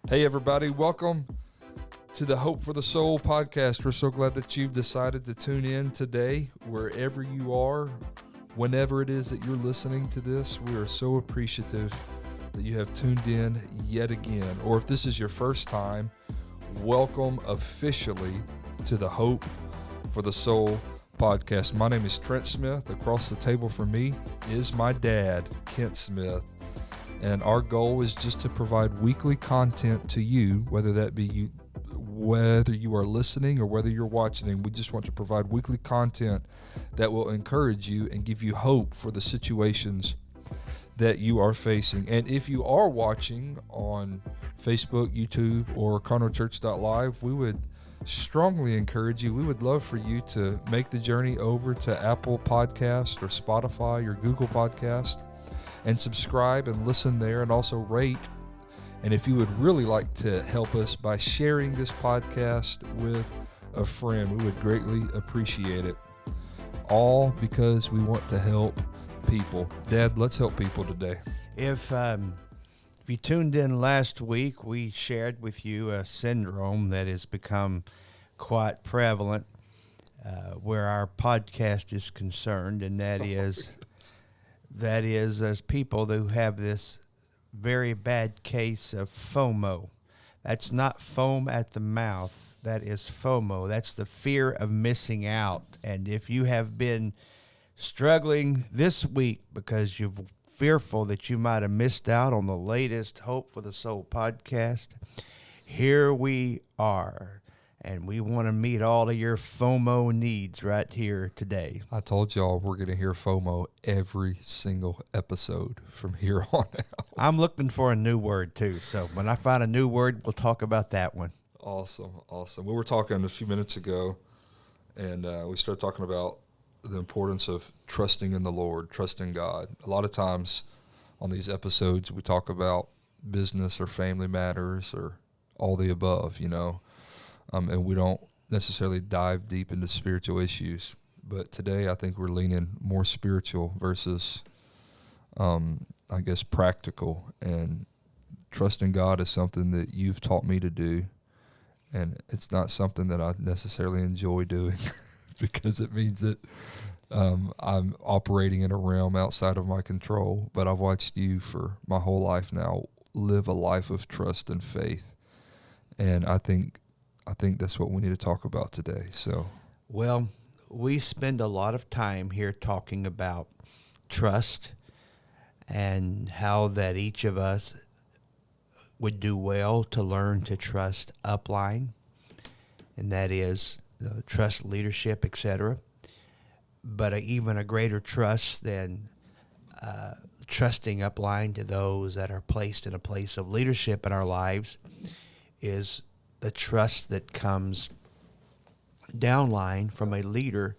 Hey, everybody. Welcome to the Hope for the Soul podcast. We're so glad that you've decided to tune in today, wherever you are, whenever it is that you're listening to this. We are so appreciative that you have tuned in yet again. Or if this is your first time, welcome officially to the Hope for the Soul podcast. My name is Trent Smith. Across the table from me is my dad, Kent Smith. And our goal is just to provide weekly content to you, whether you are listening or whether you're watching. We just want to provide weekly content that will encourage you and give you hope for the situations that you are facing. And if you are watching on Facebook, YouTube, or conroechurch.live, we would strongly encourage you. We would love for you to make the journey over to Apple Podcast or Spotify or Google Podcast and subscribe and listen there, and also rate. And if you would really like to help us by sharing this podcast with a friend, we would greatly appreciate it. All because we want to help people. Dad, let's help people today. If you tuned in last week, we shared with you a syndrome that has become quite prevalent where our podcast is concerned, and that is there's people who have this very bad case of FOMO. That's not foam at the mouth. That is FOMO. That's the fear of missing out. And if you have been struggling this week because you're fearful that you might have missed out on the latest Hope for the Soul podcast, here we are. And we want to meet all of your FOMO needs right here today. I told y'all we're going to hear FOMO every single episode from here on out. I'm looking for a new word, too. So when I find a new word, we'll talk about that one. Awesome. We were talking a few minutes ago, and we started talking about the importance of trusting in the Lord, trusting God. A lot of times on these episodes, we talk about business or family matters or all the above, and we don't necessarily dive deep into spiritual issues. But today I think we're leaning more spiritual versus, practical. And trusting God is something that you've taught me to do. And it's not something that I necessarily enjoy doing because it means that I'm operating in a realm outside of my control. But I've watched you for my whole life now live a life of trust and faith. And I think that's what we need to talk about today. Well, we spend a lot of time here talking about trust and how that each of us would do well to learn to trust upline, and that is trust leadership, etc. But even a greater trust than trusting upline to those that are placed in a place of leadership in our lives is the trust that comes downline from a leader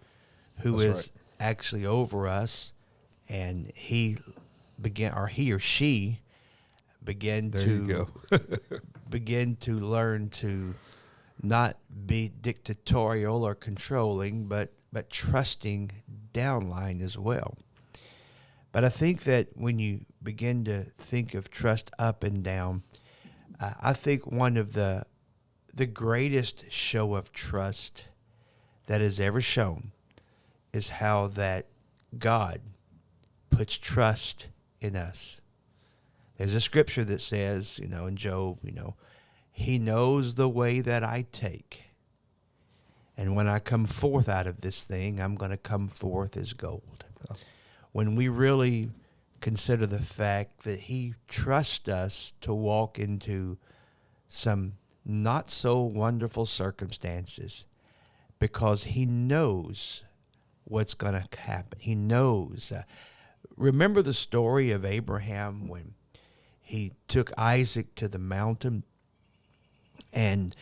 who is actually over us, and he or she begin to learn to not be dictatorial or controlling, but trusting downline as well. But I think that when you begin to think of trust up and down, I think one of the greatest show of trust that is ever shown is how that God puts trust in us. There's a scripture that says, in Job, he knows the way that I take. And when I come forth out of this thing, I'm going to come forth as gold. Oh. When we really consider the fact that he trusts us to walk into some not so wonderful circumstances because he knows what's going to happen. He knows. Remember the story of Abraham when he took Isaac to the mountain, and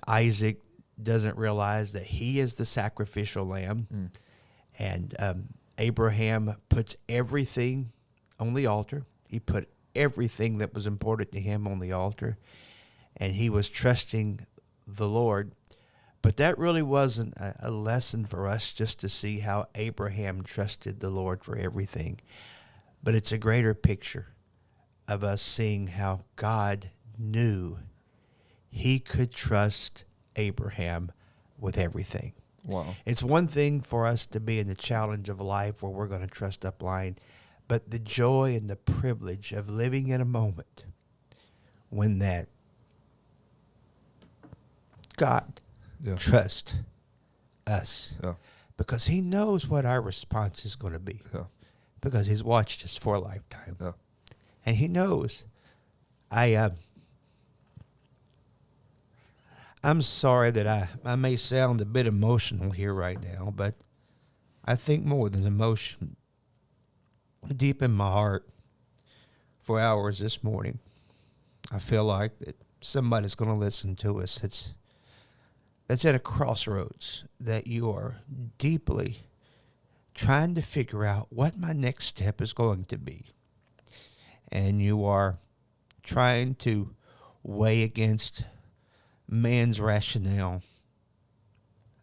Isaac doesn't realize that he is the sacrificial lamb. And Abraham puts everything on the altar. He put everything that was important to him on the altar, and he was trusting the Lord. But that really wasn't a lesson for us just to see how Abraham trusted the Lord for everything. But it's a greater picture of us seeing how God knew he could trust Abraham with everything. Wow. It's one thing for us to be in the challenge of life where we're going to trust upline, but the joy and the privilege of living in a moment when that God trusts us, because he knows what our response is going to be, because he's watched us for a lifetime. And he knows. I'm sorry that I may sound a bit emotional here right now, but I think more than emotion, deep in my heart, for hours this morning, I feel like that somebody's going to listen to us that's at a crossroads, that you are deeply trying to figure out what my next step is going to be. And you are trying to weigh against man's rationale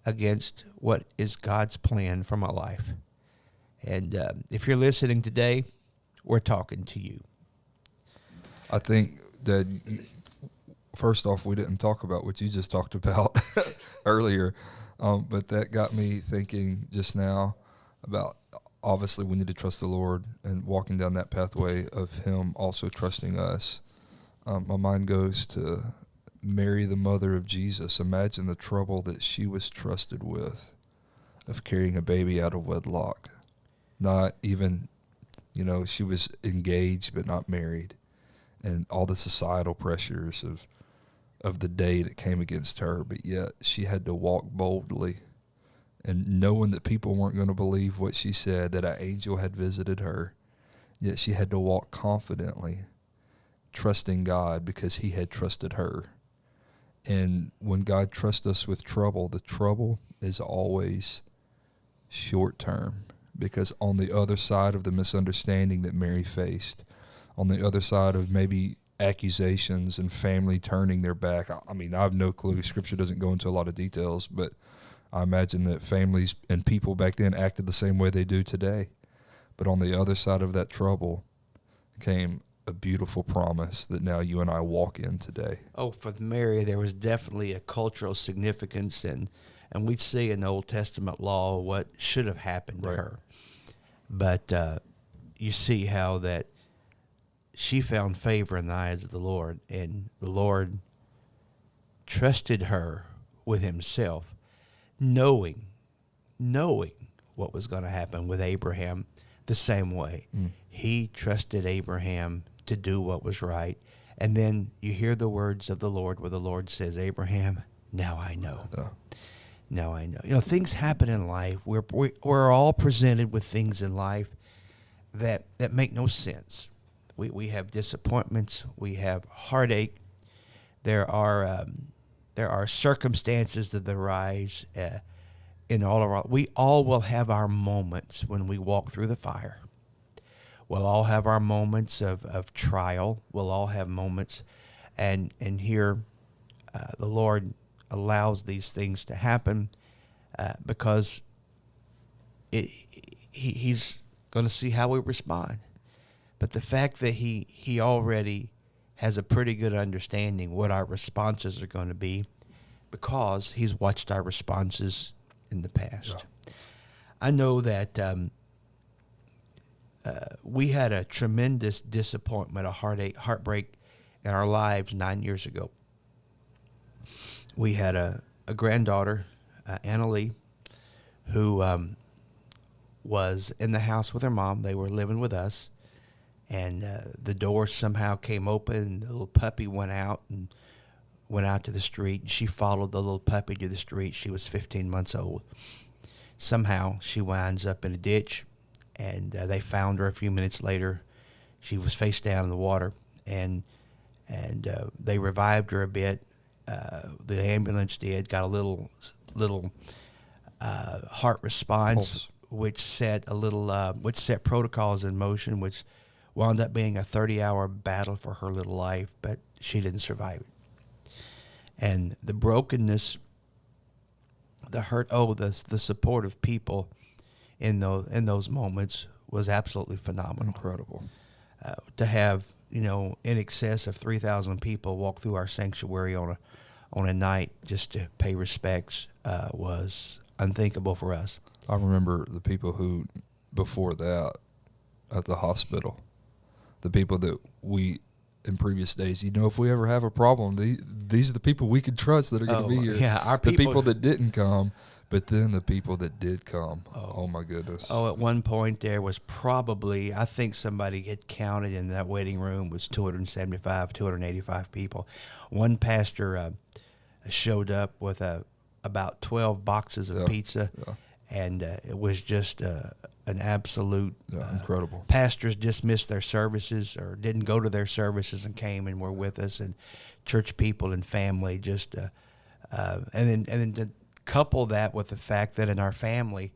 against what is God's plan for my life. And if you're listening today, we're talking to you. I think that, first off, we didn't talk about what you just talked about earlier, but that got me thinking just now about, obviously, we need to trust the Lord and walking down that pathway of him also trusting us. My mind goes to Mary, the mother of Jesus. Imagine the trouble that she was trusted with of carrying a baby out of wedlock. Not even, she was engaged but not married. And all the societal pressures of the day that came against her, but yet she had to walk boldly and knowing that people weren't going to believe what she said, that an angel had visited her, yet she had to walk confidently, trusting God because he had trusted her. And when God trusts us with trouble, the trouble is always short term, because on the other side of the misunderstanding that Mary faced, on the other side of maybe accusations and family turning their back, I mean, I have no clue. Scripture doesn't go into a lot of details, but I imagine that families and people back then acted the same way they do today. But on the other side of that trouble came a beautiful promise that now you and I walk in today. Oh, for Mary, there was definitely a cultural significance, and we see in the Old Testament law what should have happened to her. But you see how that she found favor in the eyes of the Lord, and the Lord trusted her with himself, knowing what was going to happen with Abraham the same way. He trusted Abraham to do what was right. And then you hear the words of the Lord where the Lord says, Abraham, now I know. Now I know. Things happen in life. We're all presented with things in life that make no sense. We have disappointments. We have heartache. There are circumstances that arise in all of our. We all will have our moments when we walk through the fire. We'll all have our moments of trial. We'll all have moments, and here the Lord allows these things to happen because He's going to see how we respond. But the fact that he already has a pretty good understanding what our responses are going to be, because he's watched our responses in the past. Yeah. I know that we had a tremendous disappointment, a heartbreak in our lives 9 years ago. We had a granddaughter, Anna Lee, who was in the house with her mom. They were living with us. And the door somehow came open. The little puppy went out to the street. She followed the little puppy to the street. She was 15 months old. Somehow she winds up in a ditch, and they found her a few minutes later. She was face down in the water, and they revived her a bit. The ambulance got a little heart response, pulse, which set protocols in motion, which wound up being a 30-hour battle for her little life, but she didn't survive it. And the brokenness, the hurt, the support of people in those moments was absolutely phenomenal. Incredible. To have in excess of 3,000 people walk through our sanctuary on a night just to pay respects was unthinkable for us. I remember the people who, before that, at the hospital, the people that we, in previous days, if we ever have a problem, these are the people we can trust that are going to be here. Yeah, our the people that didn't come, but then the people that did come. Oh my goodness. At one point there was probably, I think somebody had counted in that waiting room was 275, 285 people. One pastor showed up with about 12 boxes of pizza, and it was just an absolute incredible. Pastors dismissed their services or didn't go to their services and came and were with us, and church people and family just and then to couple that with the fact that in our family,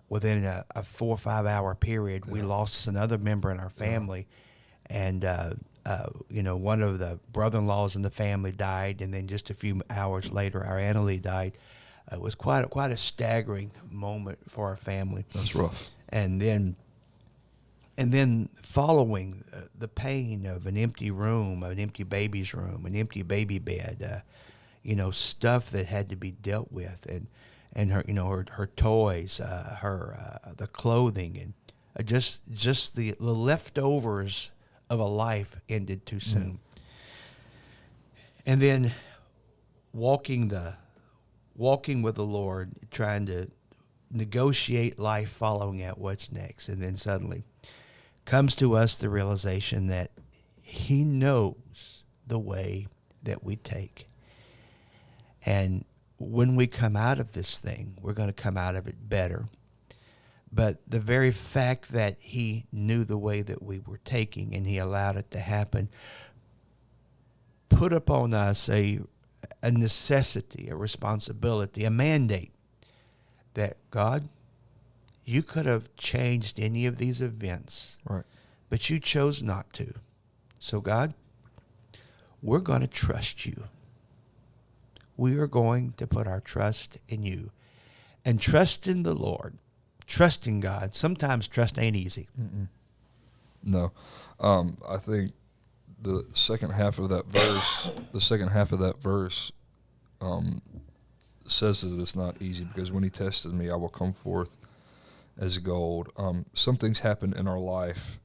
within a 4 or 5 hour period, we lost another member in our family, and one of the brother-in-laws in the family died, and then just a few hours later, our Aunt Lee died. It was quite a staggering moment for our family. That's rough. And then following the pain of an empty room, an empty baby's room, an empty baby bed, stuff that had to be dealt with, and her toys, the clothing, and just the leftovers of a life ended too soon. And then walking with the Lord, trying to negotiate life, following out what's next, and then suddenly comes to us the realization that He knows the way that we take. And when we come out of this thing, we're going to come out of it better. But the very fact that He knew the way that we were taking and He allowed it to happen put upon us a necessity, a responsibility, a mandate that, God, you could have changed any of these events, right, but you chose not to. So, God, we're going to trust you. We are going to put our trust in you. And trust in the Lord, trust in God. Sometimes trust ain't easy. No. I think the second half of that verse, says that it's not easy, because when He tested me, I will come forth as gold. Some things happen in our life,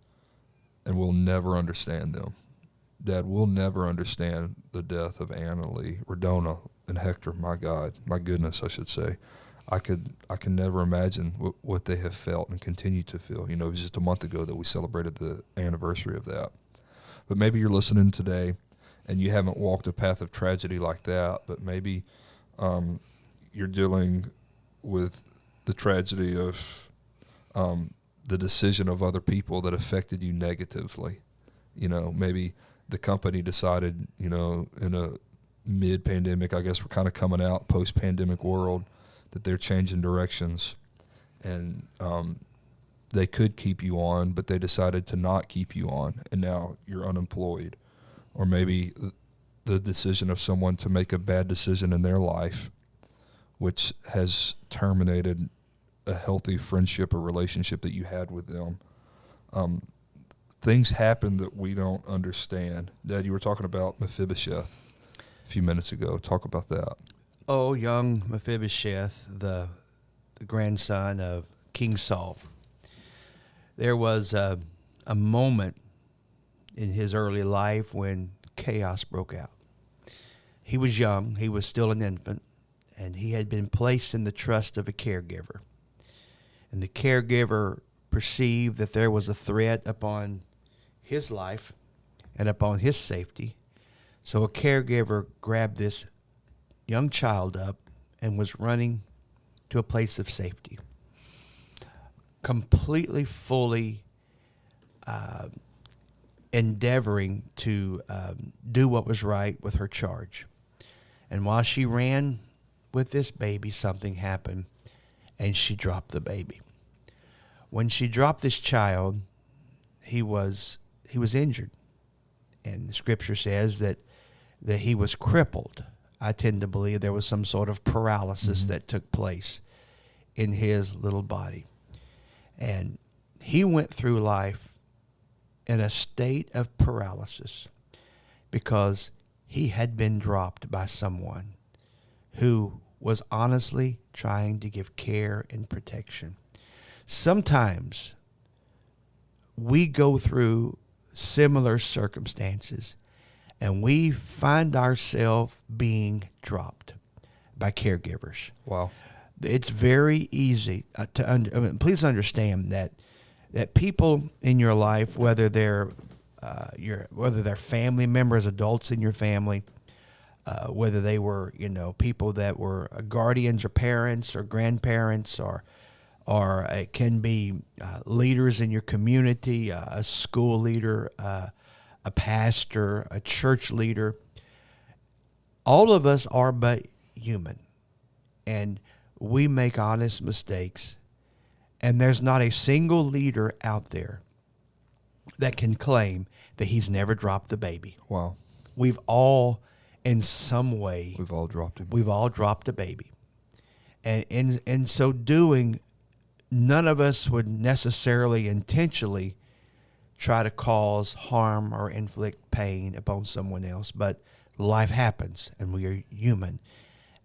and we'll never understand them. Dad, we'll never understand the death of Anna Lee, Redona, and Hector. My God, my goodness, I should say. I can never imagine what they have felt and continue to feel. It was just a month ago that we celebrated the anniversary of that. But maybe you're listening today, and you haven't walked a path of tragedy like that, but maybe you're dealing with the tragedy of the decision of other people that affected you negatively. Maybe the company decided, in a mid-pandemic, I guess we're kind of coming out, post-pandemic world, that they're changing directions, and they could keep you on, but they decided to not keep you on, and now you're unemployed. Or maybe the decision of someone to make a bad decision in their life, which has terminated a healthy friendship or relationship that you had with them. Things happen that we don't understand. Dad, you were talking about Mephibosheth a few minutes ago. Talk about that. Oh, young Mephibosheth, the grandson of King Saul. There was a moment in his early life when chaos broke out. He was young. He was still an infant, and he had been placed in the trust of a caregiver. And the caregiver perceived that there was a threat upon his life and upon his safety. So a caregiver grabbed this young child up and was running to a place of safety, completely, fully endeavoring to do what was right with her charge. And while she ran with this baby, something happened, and she dropped the baby. When she dropped this child, he was injured, and the scripture says that he was crippled. I tend to believe there was some sort of paralysis that took place in his little body. And he went through life in a state of paralysis because he had been dropped by someone who was honestly trying to give care and protection. Sometimes we go through similar circumstances and we find ourselves being dropped by caregivers. Wow. It's very easy please understand that people in your life, whether they're family members, adults in your family, whether they were, people that were guardians or parents or grandparents, or it can be leaders in your community, a school leader, a pastor, a church leader. All of us are but human, and we make honest mistakes. And there's not a single leader out there that can claim that he's never dropped the baby. Wow. We've all, in some way, We've all dropped him. we've all dropped a baby. And in so doing, none of us would necessarily intentionally try to cause harm or inflict pain upon someone else. But life happens, and we are human.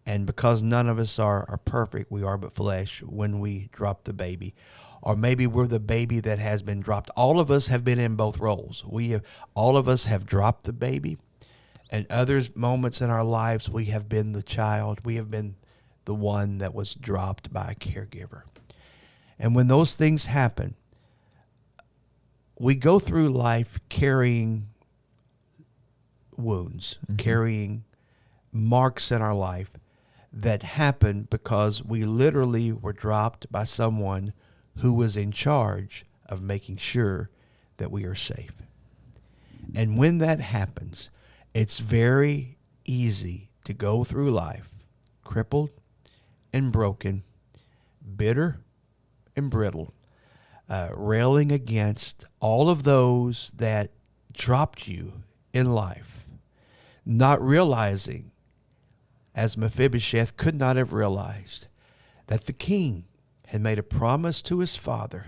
And because none of us are perfect, we are but flesh when we drop the baby. Or maybe we're the baby that has been dropped. All of us have been in both roles. All of us have dropped the baby. And other moments in our lives, we have been the child. We have been the one that was dropped by a caregiver. And when those things happen, we go through life carrying wounds, carrying marks in our life that happened because we literally were dropped by someone who was in charge of making sure that we are safe. And when that happens, it's very easy to go through life crippled and broken, bitter and brittle, railing against all of those that dropped you in life, not realizing, as Mephibosheth could not have realized, that the king had made a promise to his father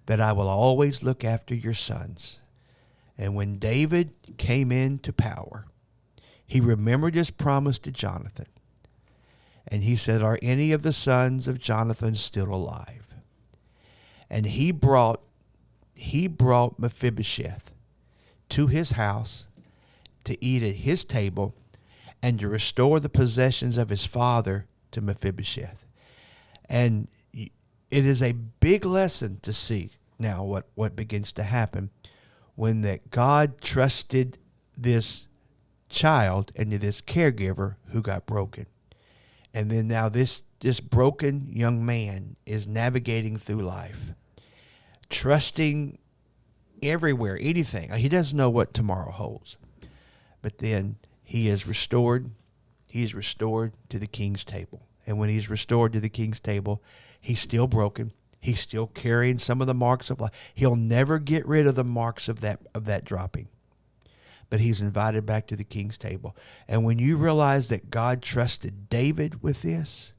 that I will always look after your sons. And when David came into power, he remembered his promise to Jonathan. And he said, are any of the sons of Jonathan still alive? And he brought Mephibosheth to his house to eat at his table and to restore the possessions of his father to Mephibosheth. And it is a big lesson to see now what begins to happen when that God trusted this child into this caregiver who got broken. And then now this broken young man is navigating through life, trusting everywhere, anything. He doesn't know what tomorrow holds. But then he is restored. He is restored to the king's table. And when he's restored to the king's table, he's still broken. He's still carrying some of the marks of life. He'll never get rid of the marks of that dropping. But he's invited back to the king's table. And when you realize that God trusted David with this,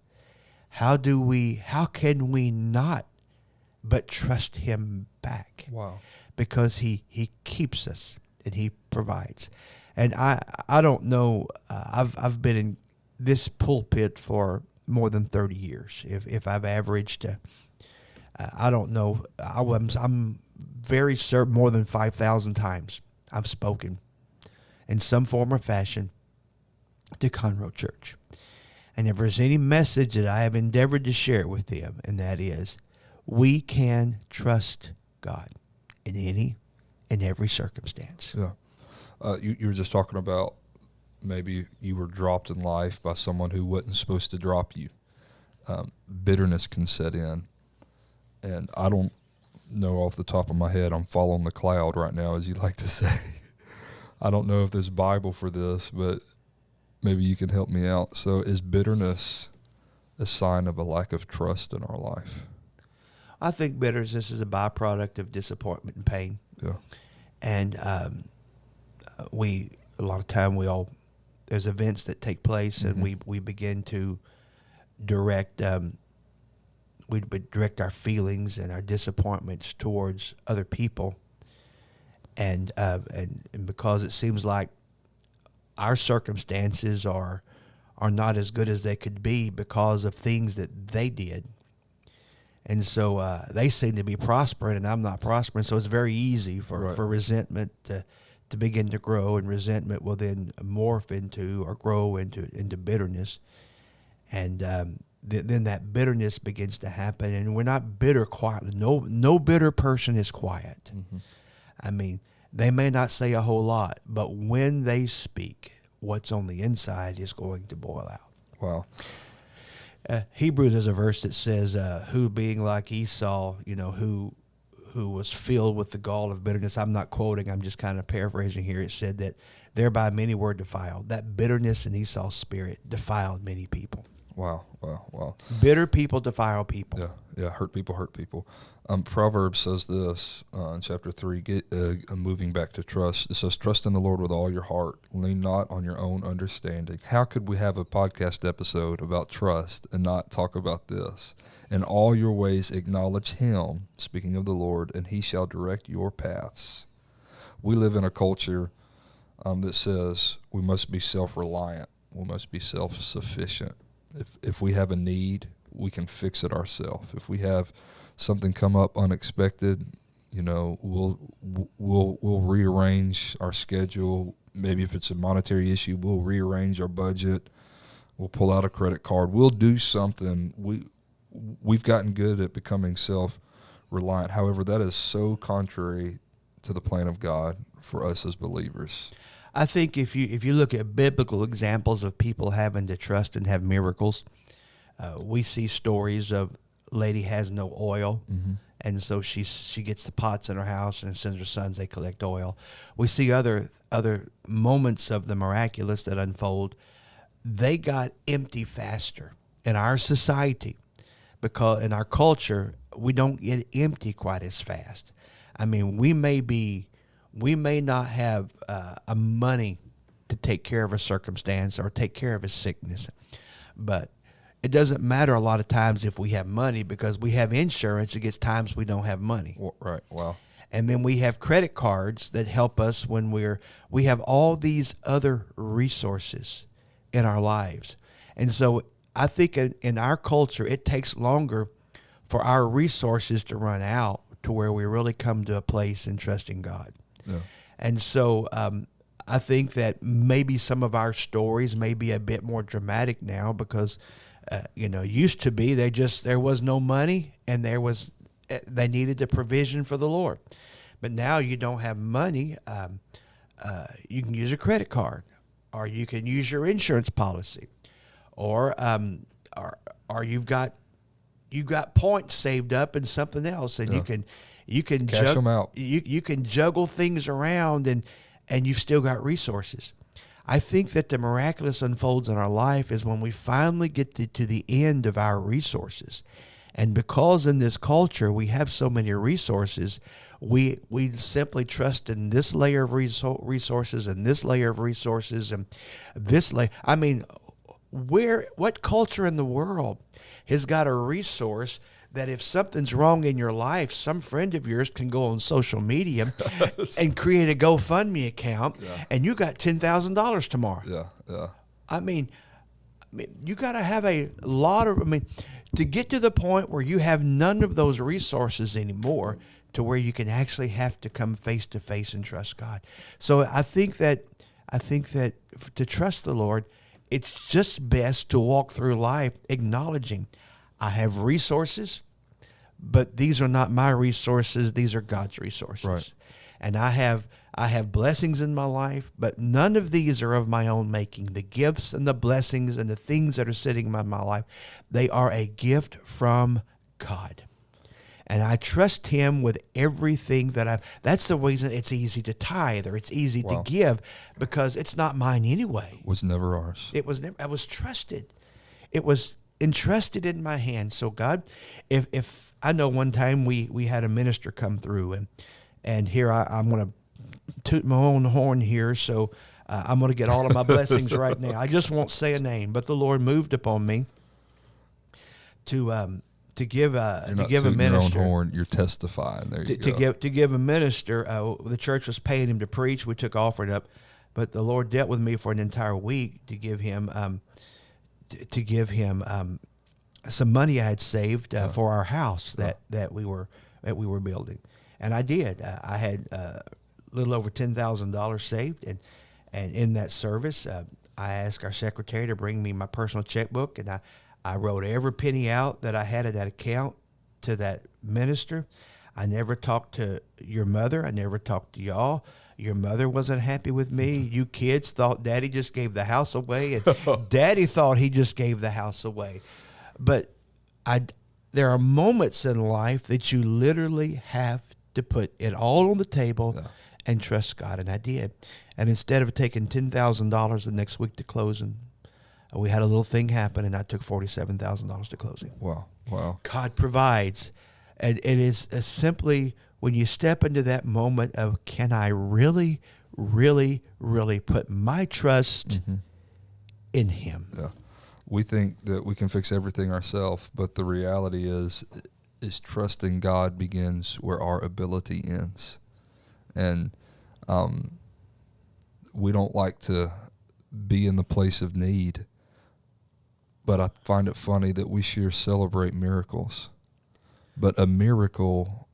how can we not but trust him back? Wow. Because he keeps us and he provides. And I don't know, I've been in this pulpit for more than 30 years. If I've averaged, I don't know, I'm very certain more than 5,000 times I've spoken in some form or fashion to Conroe Church. And if there's any message that I have endeavored to share with them, and that is, we can trust God in any and every circumstance. Yeah. You were just talking about maybe you were dropped in life by someone who wasn't supposed to drop you. Bitterness can set in. And I don't know off the top of my head, I'm following the cloud right now, as you like to say. I don't know if there's Bible for this, but maybe you can help me out. So is bitterness a sign of a lack of trust in our life? I think bitterness is a byproduct of disappointment and pain. Yeah. And a lot of time there's events that take place, and we begin to direct we direct our feelings and our disappointments towards other people. and because it seems like our circumstances are not as good as they could be because of things that they did. And so they seem to be prospering, and I'm not prospering. So it's very easy for resentment to begin to grow, and resentment will then morph into or grow into bitterness. And then that bitterness begins to happen, and we're not bitter quietly. No bitter person is quiet. Mm-hmm. I mean, they may not say a whole lot, but when they speak, what's on the inside is going to boil out. Wow. Hebrews has a verse that says, who being like Esau, who was filled with the gall of bitterness. I'm not quoting, I'm just kind of paraphrasing here. It said that thereby many were defiled. That bitterness in Esau's spirit defiled many people. Wow. Bitter people defile people. Yeah, hurt people. Proverbs says this in chapter 3, moving back to trust. It says, trust in the Lord with all your heart. Lean not on your own understanding. How could we have a podcast episode about trust and not talk about this? In all your ways acknowledge him, speaking of the Lord, and he shall direct your paths. We live in a culture that says we must be self-reliant. We must be self-sufficient. If we have a need, we can fix it ourselves. If we have something come up unexpected, we'll rearrange our schedule. Maybe if it's a monetary issue, we'll rearrange our budget. We'll pull out a credit card. We'll do something. We've gotten good at becoming self-reliant. However, that is so contrary to the plan of God for us as believers. I think if you look at biblical examples of people having to trust and have miracles, we see stories of lady has no oil, mm-hmm. and so she gets the pots in her house and sends her sons, they collect oil. We see other moments of the miraculous that unfold. They got empty faster. In our society, because in our culture, we don't get empty quite as fast. I mean, we may not have money to take care of a circumstance or take care of a sickness, but it doesn't matter a lot of times if we have money, because we have insurance against times we don't have money. Right. Wow. And then we have credit cards that help us when we have all these other resources in our lives. And so I think in our culture, it takes longer for our resources to run out to where we really come to a place in trusting God. Yeah. And so I think that maybe some of our stories may be a bit more dramatic now because, used to be there was no money and they needed the provision for the Lord. But now you don't have money. You can use a credit card, or you can use your insurance policy, or you've got points saved up in something else, and you can cash them out. You can juggle things around, and you've still got resources. I think that the miraculous unfolds in our life is when we finally get to the end of our resources. And because in this culture we have so many resources, we simply trust in this layer of resources and this layer of resources and this layer. I mean, what culture in the world has got a resource that if something's wrong in your life, some friend of yours can go on social media and create a GoFundMe account, and you got $10,000 tomorrow. Yeah. I mean, you got to have a lot of. To get to the point where you have none of those resources anymore, to where you can actually have to come face to face and trust God. So I think that to trust the Lord, it's just best to walk through life acknowledging I have resources, but these are not my resources. These are God's resources. Right. And I have blessings in my life, but none of these are of my own making. The gifts and the blessings and the things that are sitting in my life, they are a gift from God. And I trust him with everything that I've. That's the reason it's easy to tithe, or it's easy to give, because it's not mine anyway. It was never ours. It was never. I was trusted. It was entrusted in my hands. So God, if I know one time we had a minister come through, and here I'm going to toot my own horn here, so I'm going to get all of my blessings right now. I just won't say a name, but the Lord moved upon me to to give You're to not give a tooting your own minister horn. You're testifying. There you go. to give a minister. The church was paying him to preach. We took offering up, but the Lord dealt with me for an entire week to give him some money I had saved for our house that we were building, and I did. I had a little over $10,000 saved, and in that service, I asked our secretary to bring me my personal checkbook, and I wrote every penny out that I had in that account to that minister. I never talked to your mother. I never talked to y'all. Your mother wasn't happy with me. You kids thought Daddy just gave the house away, and Daddy thought he just gave the house away. But there are moments in life that you literally have to put it all on the table and trust God, and I did. And instead of taking $10,000 the next week to closing, we had a little thing happen, and I took $47,000 to closing. Wow. God provides, and it is simply when you step into that moment of, can I really, really, really put my trust in Him? Yeah. We think that we can fix everything ourselves, but the reality is trusting God begins where our ability ends. And we don't like to be in the place of need, but I find it funny that we sure celebrate miracles. But a miracle,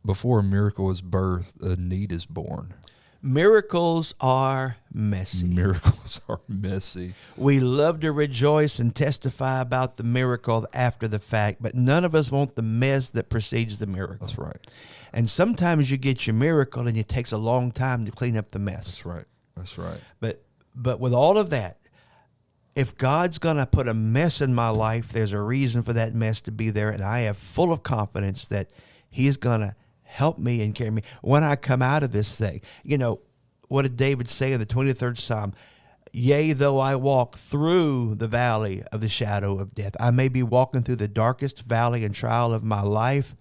before a miracle is birthed, a need is born. Miracles are messy. Miracles are messy. We love to rejoice and testify about the miracle after the fact, but none of us want the mess that precedes the miracle. That's right. And sometimes you get your miracle and it takes a long time to clean up the mess. That's right. But with all of that, if God's going to put a mess in my life, there's a reason for that mess to be there, and I have full of confidence that He's going to help me and carry me when I come out of this thing. You know, what did David say in the 23rd Psalm? Yea, though I walk through the valley of the shadow of death. I may be walking through the darkest valley and trial of my life,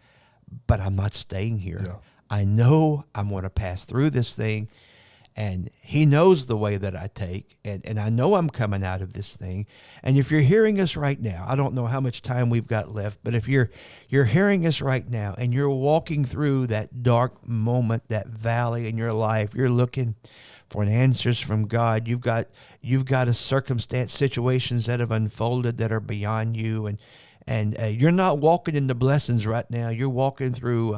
but I'm not staying here. Yeah. I know I'm going to pass through this thing, and He knows the way that I take, and I know I'm coming out of this thing. And if you're hearing us right now, I don't know how much time we've got left, but if you're hearing us right now and you're walking through that dark moment, that valley in your life, you're looking for answers from God. You've got a circumstance, situations that have unfolded that are beyond you, and you're not walking in the blessings right now. You're walking through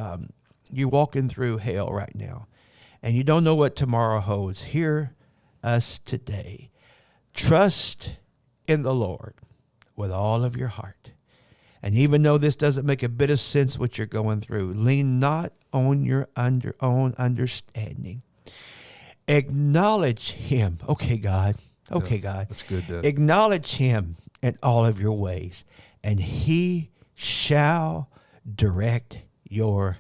hell right now. And you don't know what tomorrow holds. Hear us today. Trust in the Lord with all of your heart. And even though this doesn't make a bit of sense what you're going through, lean not on your own understanding. Acknowledge Him. Okay, God. Okay, God. That's good, Dad. Acknowledge Him in all of your ways, and He shall direct your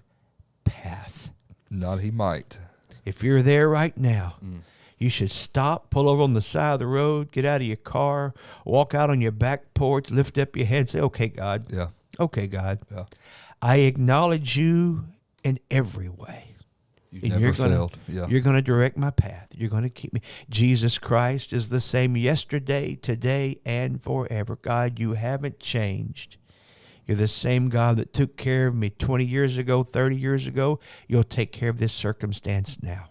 path. Not He might. If you're there right now, you should stop, pull over on the side of the road, get out of your car, walk out on your back porch, lift up your head, say, okay, God. Yeah. Okay, God. Yeah. I acknowledge you in every way. You've never failed. Yeah. You're going to direct my path. You're going to keep me. Jesus Christ is the same yesterday, today, and forever. God, you haven't changed. You're the same God that took care of me 20 years ago, 30 years ago. You'll take care of this circumstance now.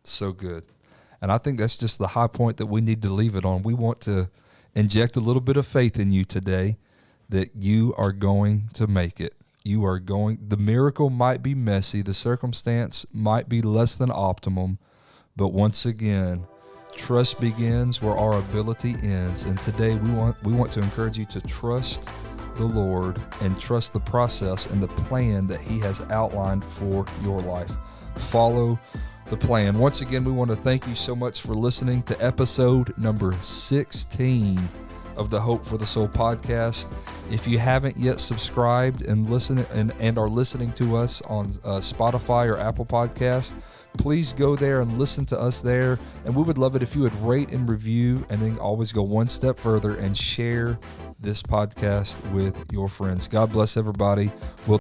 So good. And I think that's just the high point that we need to leave it on. We want to inject a little bit of faith in you today that you are going to make it. The miracle might be messy. The circumstance might be less than optimum. But once again, trust begins where our ability ends. And today we want to encourage you to trust the Lord and trust the process and the plan that He has outlined for your life. Follow the plan. Once again, we want to thank you so much for listening to episode number 16 of the Hope for the Soul podcast. If you haven't yet subscribed and are listening to us on Spotify or Apple Podcasts, please go there and listen to us there. And we would love it if you would rate and review, and then always go one step further and share this podcast with your friends. God bless everybody. We'll